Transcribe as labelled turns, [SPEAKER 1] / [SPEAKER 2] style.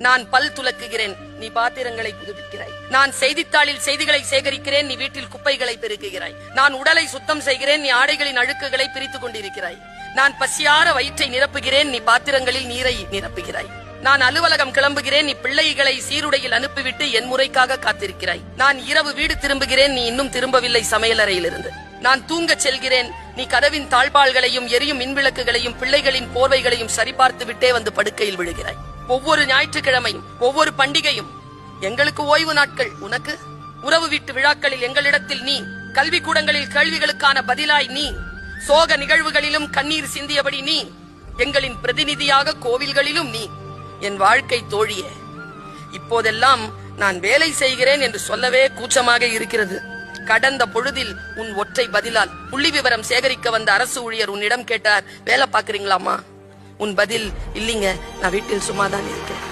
[SPEAKER 1] நான் பல் துலக்குகிறேன், நீ பாத்திரங்களை புதுப்பிக்கிறாய். நான் செய்தித்தாளில் செய்திகளை சேகரிக்கிறேன், நீ வீட்டில் குப்பைகளை பெருக்குகிறாய். நான் உடலை சுத்தம் செய்கிறேன், நீ ஆடைகளின் அழுக்குகளை பிரித்துக் கொண்டிருக்கிறாய். நான் பசியார வயிற்றை நிரப்புகிறேன், நீ பாத்திரங்களில் நீரை நிரப்புகிறாய். நான் அலுவலகம் கிளம்புகிறேன், நீ பிள்ளைகளை சீருடையில் அனுப்பிவிட்டு என் முறைக்காக காத்திருக்கிறாய். நான் இரவு வீடு திரும்புகிறேன், நீ இன்னும் திரும்பவில்லை சமையலறையிலிருந்து. நான் தூங்கச் செல்கிறேன், நீ கதவின் தாழ்பாள்களையும் எரியும் மின்விளக்குகளையும் பிள்ளைகளின் போர்வைகளையும் சரிபார்த்து விட்டே வந்து படுக்கையில் விழுகிறாய். ஒவ்வொரு ஞாயிற்றுக்கிழமையும் ஒவ்வொரு பண்டிகையும் எங்களுக்கு ஓய்வு நாட்கள், உனக்கு உறவு வீட்டு விழாக்களில் எங்களிடத்தில் நீ, கல்வி கூடங்களில் கேள்விகளுக்கான பதிலாய் நீ, சோக நிகழ்வுகளிலும் கண்ணீர் சிந்தியபடி நீ, எங்களின் பிரதிநிதியாக கோவில்களிலும் நீ. என் வாழ்க்கை தோழியே, இப்போதெல்லாம் நான் வேலை செய்கிறேன் என்று சொல்லவே கூச்சமாக இருக்கிறது. கடந்த பொழுதில் உன் ஒற்றை பதிலால் புள்ளி விவரம் சேகரிக்க வந்த அரசு ஊழியர் உன்னிடம் கேட்டார், வேலை பாக்குறீங்களாமா? உன் பதில், இல்லீங்க, நான் வீட்டில் சும்மாதான் இருக்கேன்.